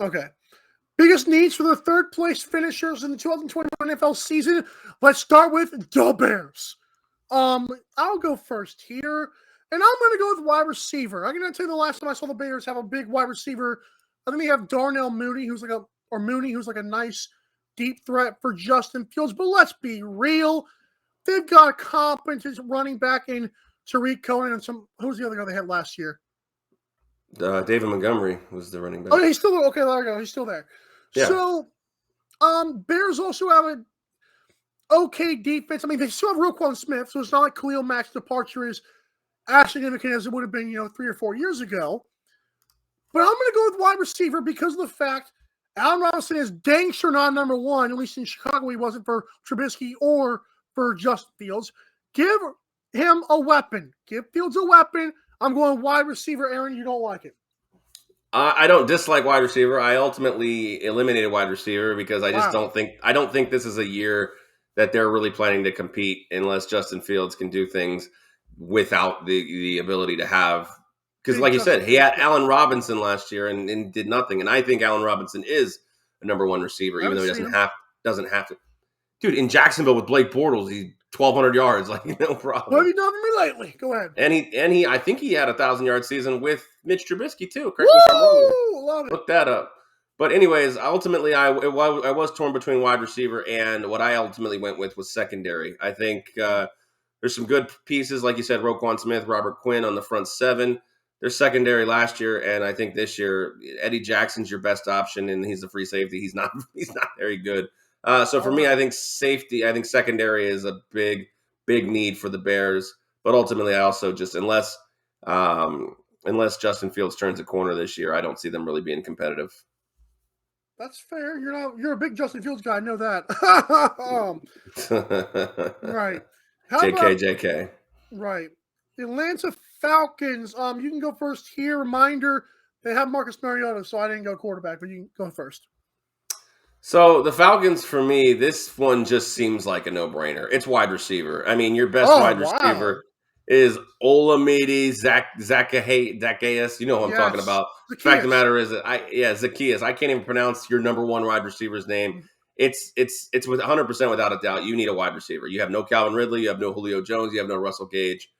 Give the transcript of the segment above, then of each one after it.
Okay. Biggest needs for the third place finishers in the 2021 NFL season. Let's start with the Bears. I'll go first here, and I'm going to go with wide receiver. I'm going to tell you the last time I saw the Bears have a big wide receiver. I think they have Darnell Mooney, who's like a nice deep threat for Justin Fields. But let's be real, they've got a competent running back in Tariq Cohen and who's the other guy they had last year? David Montgomery was the running back. Oh, he's still there. Okay, there we go. He's still there. Yeah. So, Bears also have an okay defense. I mean, they still have Roquan Smith, so it's not like Khalil Mack's departure is as significant as it would have been, 3 or 4 years ago. But I'm going to go with wide receiver because of the fact Allen Robinson is dang sure not number one, at least in Chicago he wasn't for Trubisky or for Justin Fields. Give him a weapon. Give Fields a weapon. I'm going wide receiver. Aaron, you don't like it. I don't dislike wide receiver. I ultimately eliminated wide receiver because I just don't think this is a year that they're really planning to compete unless Justin Fields can do things without the ability to have. Because like you said, he had Allen Robinson last year and did nothing. And I think Allen Robinson is a number one receiver, even though he doesn't have to. Dude, in Jacksonville with Blake Bortles, he's 1,200 yards, like no problem. What have you done for me lately? Go ahead. And he, I think he had a 1,000-yard season with Mitch Trubisky too. Correct me if I'm wrong. Love it. Look that up. But anyways, ultimately, I was torn between wide receiver, and what I ultimately went with was secondary. I think there's some good pieces, like you said, Roquan Smith, Robert Quinn on the front seven. They're secondary last year, and I think this year Eddie Jackson's your best option, and he's a free safety. He's not very good. So for me, I think secondary is a big need for the Bears. But ultimately, I also just unless Justin Fields turns a corner this year, I don't see them really being competitive. That's fair. You're a big Justin Fields guy. I know that. Right. JK. Right. The Atlanta Falcons. You can go first here. Reminder: they have Marcus Mariota, so I didn't go quarterback, but you can go first. So the Falcons, for me, this one just seems like a no-brainer. It's wide receiver. I mean, your best wide receiver is Olamide Zacchaeus. You know who I'm talking about. Zacchaeus. The fact of the matter is Zacchaeus. I can't even pronounce your number one wide receiver's name. It's with 100% without a doubt. You need a wide receiver. You have no Calvin Ridley. You have no Julio Jones. You have no Russell Gage.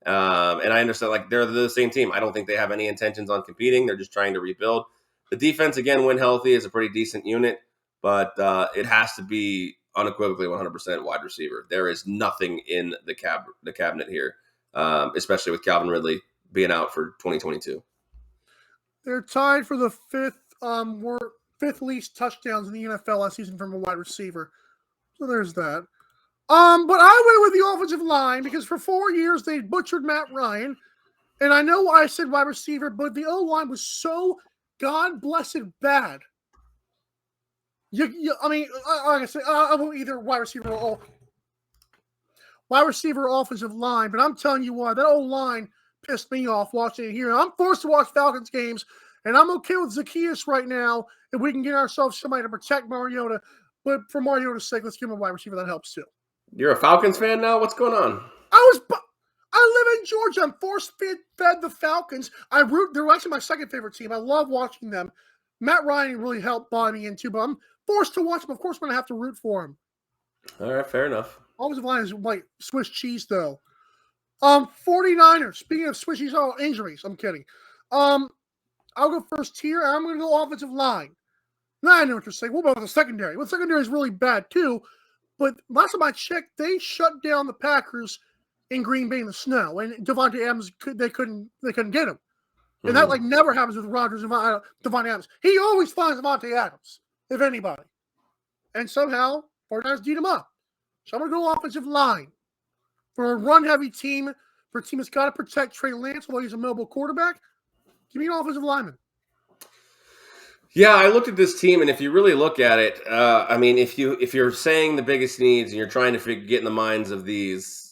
And I understand, like, they're the same team. I don't think they have any intentions on competing. They're just trying to rebuild. The defense, again, when healthy, is a pretty decent unit. But it has to be unequivocally 100% wide receiver. There is nothing in the cabinet here, especially with Calvin Ridley being out for 2022. They're tied for the fifth least touchdowns in the NFL last season from a wide receiver. So there's that. But I went with the offensive line because for 4 years they butchered Matt Ryan. And I know I said wide receiver, but the O-line was so God-blessed bad. Like I said, I won't either wide receiver or offensive line, but I'm telling you what, that old line pissed me off watching it here. I'm forced to watch Falcons games, and I'm okay with Zacchaeus right now if we can get ourselves somebody to protect Mariota. But for Mariota's sake, let's give him a wide receiver. That helps too. You're a Falcons fan now? What's going on? I live in Georgia. I'm force-fed the Falcons. They're actually my second favorite team. I love watching them. Matt Ryan really helped buy me into, but I'm forced to watch him. Of course, I'm going to have to root for him. All right, fair enough. Offensive line is like Swiss cheese, though. 49ers. Speaking of Swiss cheese, injuries. I'm kidding. I'll go first here. I'm going to go offensive line. Now I know what you're saying. What about the secondary? Well, the secondary is really bad, too. But last time I checked, they shut down the Packers in Green Bay in the snow. And Devontae Adams, they couldn't get him. And that never happens with Rodgers and Devontae Adams. He always finds Devontae Adams, if anybody. And somehow, 49ers beat him up. So I'm going to go offensive line. For a run-heavy team, for a team that's got to protect Trey Lance, although he's a mobile quarterback, give me an offensive lineman. Yeah, I looked at this team, and if you really look at it, if you're saying the biggest needs and you're trying to get in the minds of these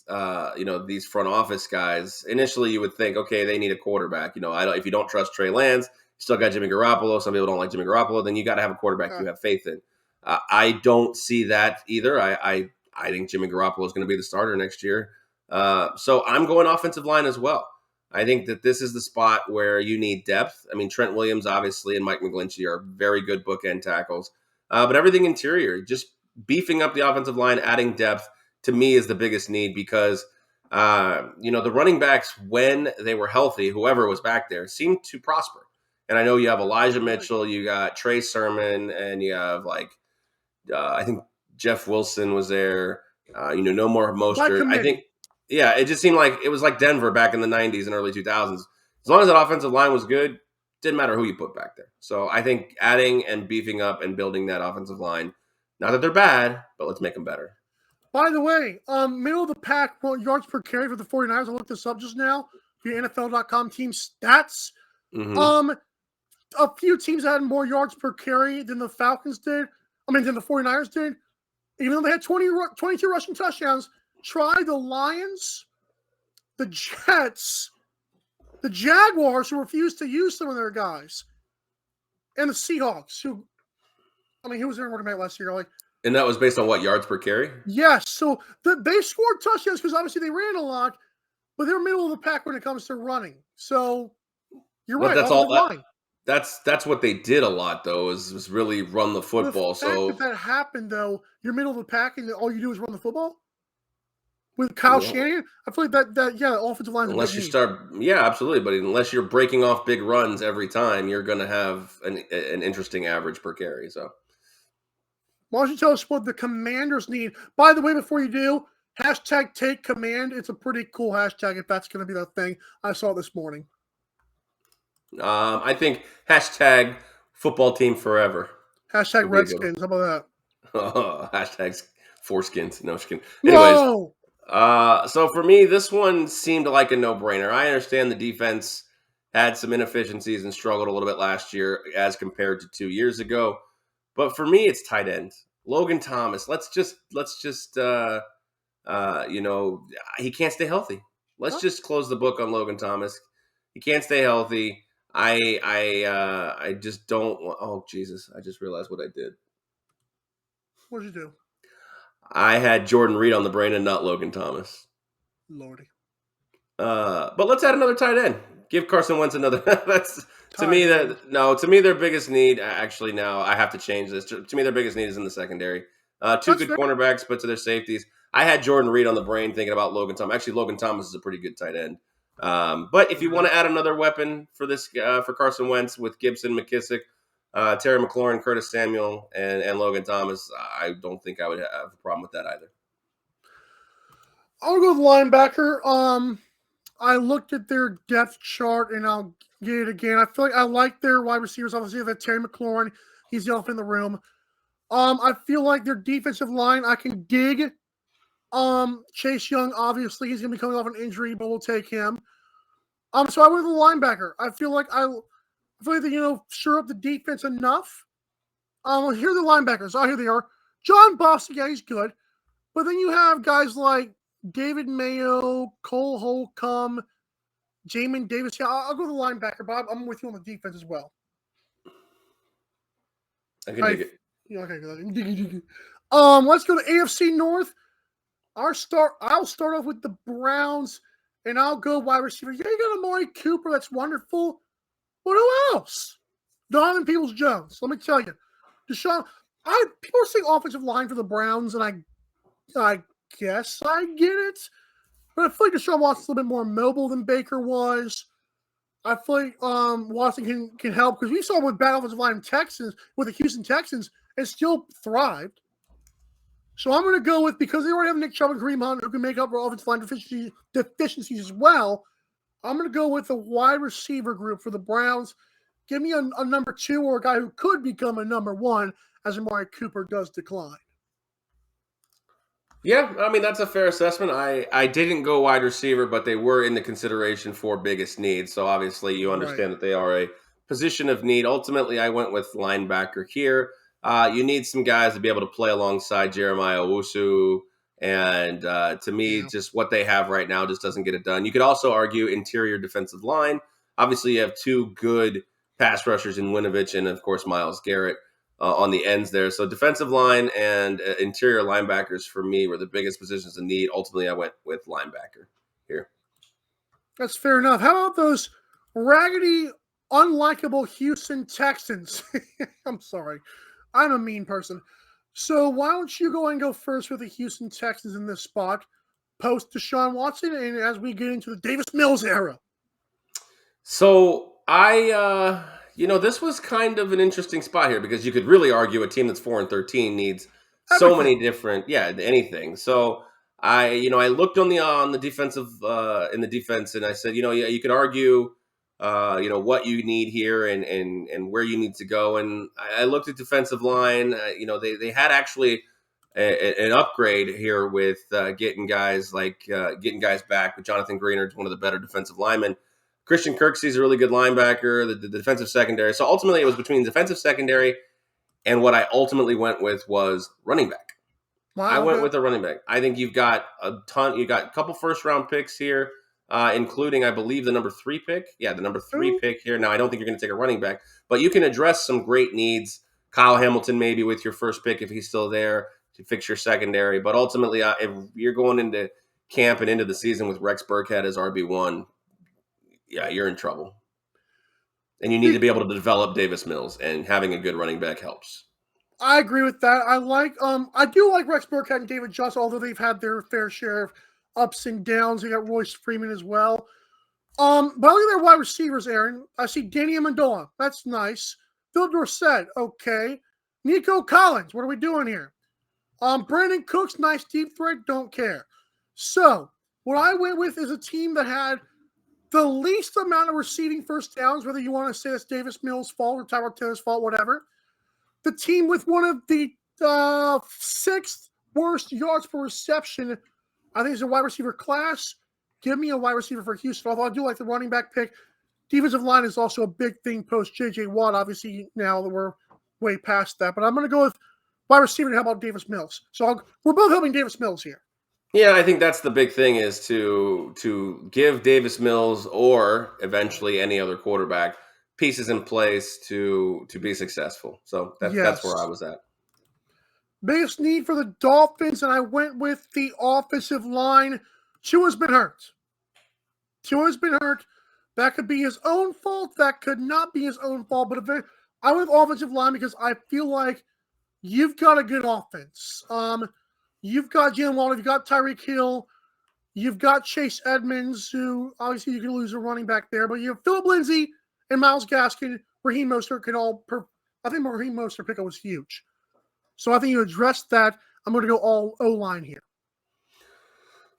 these front office guys, initially you would think, okay, they need a quarterback. If you don't trust Trey Lance, you still got Jimmy Garoppolo. Some people don't like Jimmy Garoppolo. Then you got to have a quarterback you have faith in. I don't see that either. I think Jimmy Garoppolo is going to be the starter next year. So I'm going offensive line as well. I think that this is the spot where you need depth. I mean, Trent Williams, obviously, and Mike McGlinchey are very good bookend tackles. But everything interior, just beefing up the offensive line, adding depth, to me is the biggest need because, the running backs, when they were healthy, whoever was back there, seemed to prosper. And I know you have Elijah Mitchell, you got Trey Sermon, and you have I think Jeff Wilson was there. No more Mostert. I think, yeah, it just seemed like it was like Denver back in the 90s and early 2000s. As long as that offensive line was good, didn't matter who you put back there. So I think adding and beefing up and building that offensive line, not that they're bad, but let's make them better. By the way, middle of the pack yards per carry for the 49ers. I looked this up just now. Via NFL.com team stats. Mm-hmm. A few teams had more yards per carry than the Falcons did. Than the 49ers did. Even though they had 22 rushing touchdowns, try the Lions, the Jets, the Jaguars, who refused to use some of their guys, and the Seahawks, who was their running back last year? And that was based on what, yards per carry? Yes. So they scored touchdowns because obviously they ran a lot, but they're middle of the pack when it comes to running. So you're right. That's all. That's what they did a lot, though, is really run the football. The fact that happened, though, you're middle of the pack and all you do is run the football? With Kyle Shanahan? I feel like that offensive line is unless you start, yeah, absolutely. But unless you're breaking off big runs every time, you're going to have an interesting average per carry. So why don't you tell us what the Commanders need? By the way, before you do, hashtag take command. It's a pretty cool hashtag if that's going to be the thing. I saw it this morning. I think hashtag football team forever. Hashtag Redskins. How about that? Hashtags foreskins. No, just kidding. Anyways, so for me, this one seemed like a no-brainer. I understand the defense had some inefficiencies and struggled a little bit last year as compared to 2 years ago. But for me, it's tight end. Logan Thomas. Let's just he can't stay healthy. Let's just close the book on Logan Thomas. He can't stay healthy. I just don't want. Oh Jesus! I just realized what I did. What did you do? I had Jordan Reed on the brain and not Logan Thomas. Lordy. But let's add another tight end. Give Carson Wentz another. That's to me their biggest need. Actually, now I have to change this. To me, their biggest need is in the secondary. Two good cornerbacks, but to their safeties. I had Jordan Reed on the brain thinking about Logan Thomas. Actually, Logan Thomas is a pretty good tight end. But if you want to add another weapon for this for Carson Wentz with Gibson, McKissick, Terry McLaurin, Curtis Samuel, and Logan Thomas, I don't think I would have a problem with that either. I'll go with linebacker. I looked at their depth chart, and I'll get it again. I feel like I like their wide receivers. Obviously, they have Terry McLaurin. He's the elephant in the room. I feel like their defensive line, I can dig. Chase Young, obviously, he's going to be coming off an injury, but we'll take him. So I went with the linebacker. I feel like they, shore up the defense enough. Here are the linebackers. Here they are. John Bostic, yeah, he's good. But then you have guys like David Mayo, Cole Holcomb, Jamin Davis. Yeah, I'll go with the linebacker, Bob. I'm with you on the defense as well. I can dig it. Yeah, okay. Let's go to AFC North. I'll start off with the Browns, and I'll go wide receiver. Yeah, you got Amari Cooper. That's wonderful. But who else? Donovan Peoples-Jones. Let me tell you. Deshaun, people are saying offensive line for the Browns, and I guess I get it. But I feel like Deshaun Watson's a little bit more mobile than Baker was. I feel like Watson can help because we saw him with bad offensive line with the Houston Texans, and still thrived. So I'm going to go with, because they already have Nick Chubb and Kareem Hunt who can make up for offensive line deficiencies as well, I'm going to go with the wide receiver group for the Browns. Give me a number 2 or a guy who could become a number 1 as Amari Cooper does decline. Yeah, I mean, that's a fair assessment. I didn't go wide receiver, but they were in the consideration for biggest need. So obviously you understand that they are a position of need. Ultimately, I went with linebacker here. You need some guys to be able to play alongside Jeremiah Owusu. And to me, just what they have right now just doesn't get it done. You could also argue interior defensive line. Obviously, you have 2 good pass rushers in Winovich and, of course, Myles Garrett on the ends there. So defensive line and interior linebackers for me were the biggest positions in need. Ultimately, I went with linebacker here. That's fair enough. How about those raggedy, unlikable Houston Texans? I'm sorry. I'm a mean person. So why don't you go first with the Houston Texans in this spot, post Deshaun Watson, and as we get into the Davis Mills era? So this was kind of an interesting spot here because you could really argue a team that's 4-13 needs so Everything. many different, anything. So I looked on the defensive in the defense, and I said, yeah, you could argue, what you need here and where you need to go. And I looked at defensive line. They had actually an upgrade here with getting guys back. With Jonathan Greenard, one of the better defensive linemen. Christian Kirksey's a really good linebacker, the defensive secondary. So ultimately, it was between defensive secondary and what I ultimately went with was running back. Wow, I went with a running back. I think you've got a ton. You got a couple first-round picks here, including, I believe, the number 3 pick. Yeah, the number 3 pick here. Now, I don't think you're going to take a running back, but you can address some great needs. Kyle Hamilton maybe with your first pick if he's still there to fix your secondary. But ultimately, if you're going into camp and into the season with Rex Burkhead as RB1, yeah, you're in trouble. And you need to be able to develop Davis Mills, and having a good running back helps. I agree with that. I do like Rex Burkhead and David Johnson, although they've had their fair share of ups and downs. We got Royce Freeman as well. But I look at their wide receivers, Aaron. I see Danny Amendola. That's nice. Phil Dorsett, okay. Nico Collins, what are we doing here? Brandon Cooks, nice deep threat, don't care. So, what I went with is a team that had the least amount of receiving first downs, whether you want to say it's Davis Mills' fault or Tyrod Taylor's fault, whatever. The team with one of the 6th worst yards per reception, I think, is a wide receiver class. Give me a wide receiver for Houston, although I do like the running back pick. Defensive line is also a big thing post J.J. Watt. Obviously, now that we're way past that. But I'm going to go with wide receiver. How about Davis Mills? So we're both helping Davis Mills here. Yeah, I think that's the big thing is to give Davis Mills or eventually any other quarterback pieces in place to be successful. So that's where I was at. Biggest need for the Dolphins, and I went with the offensive line. Tua's been hurt. That could be his own fault. That could not be his own fault. But I went with offensive line because I feel like you've got a good offense. You've got Jalen Waddle, you've got Tyreek Hill, you've got Chase Edmonds, who obviously you can lose a running back there, but you have Philip Lindsay and Myles Gaskin, Raheem Mostert I think Raheem Mostert pickup was huge. So I think you addressed that. I'm going to go all O-line here.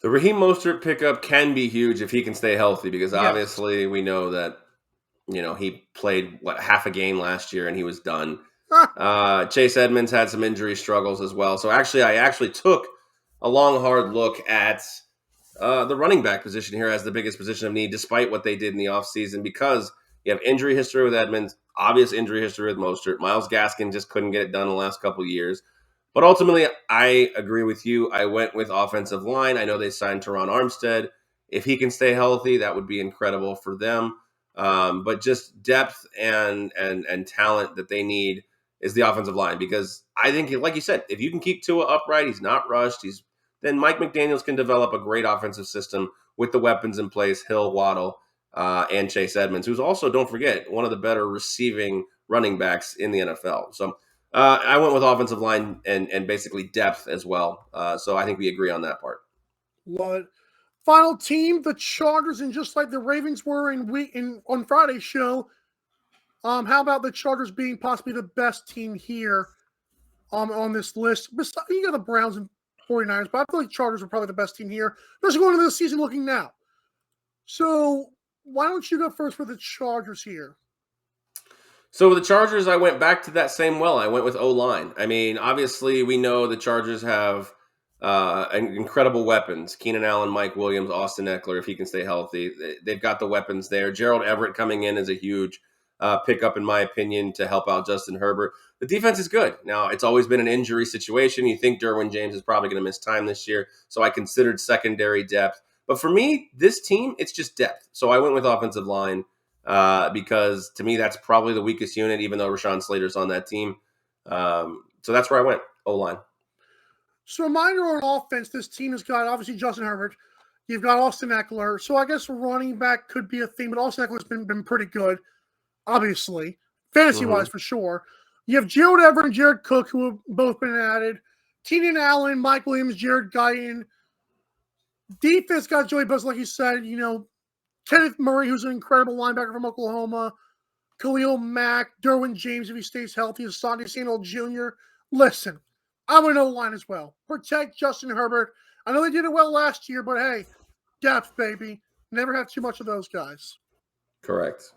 The Raheem Mostert pickup can be huge if he can stay healthy, because obviously we know that, he played half a game last year and he was done. Chase Edmonds had some injury struggles as well. So I took a long, hard look at the running back position here as the biggest position of need, despite what they did in the offseason, because you have injury history with Edmonds, obvious injury history with Mostert. Myles Gaskin just couldn't get it done in the last couple of years. But ultimately, I agree with you. I went with offensive line. I know they signed Teron Armstead. If he can stay healthy, that would be incredible for them. But just depth and talent that they need is the offensive line, because I think, like you said, if you can keep Tua upright, he's not rushed, then Mike McDaniels can develop a great offensive system with the weapons in place, Hill, Waddle, and Chase Edmonds, who's also, don't forget, one of the better receiving running backs in the NFL. So I went with offensive line and basically depth as well. So I think we agree on that part. Love it. Final team, the Chargers, and just like the Ravens were on Friday's show, how about the Chargers being possibly the best team here on this list? You got the Browns and 49ers, but I feel like Chargers are probably the best team here. Especially going into the season looking now. So why don't you go first for the Chargers here? So with the Chargers, I went back to that same well. I went with O-line. I mean, obviously, we know the Chargers have incredible weapons. Keenan Allen, Mike Williams, Austin Eckler, if he can stay healthy. They've got the weapons there. Gerald Everett coming in is a huge pickup, in my opinion, to help out Justin Herbert. The defense is good. Now, it's always been an injury situation. You think Derwin James is probably going to miss time this year, so I considered secondary depth. But for me, this team, it's just depth. So I went with offensive line because, to me, that's probably the weakest unit, even though Rashawn Slater's on that team. So that's where I went, O-line. So reminder on offense, this team has got, obviously, Justin Herbert. You've got Austin Eckler. So I guess running back could be a thing, but Austin Eckler's been pretty good, obviously. Fantasy-wise, for sure. You have Gerald Everett and Jared Cook, who have both been added. Keenan Allen, Mike Williams, Jared Guyton. Defense got Joey Bosa, like you said. Kenneth Murray, who's an incredible linebacker from Oklahoma. Khalil Mack, Derwin James, if he stays healthy. Asante Samuel Jr. Listen, I'm an O-line as well. Protect Justin Herbert. I know they did it well last year, but hey, depth, baby. Never have too much of those guys. Correct.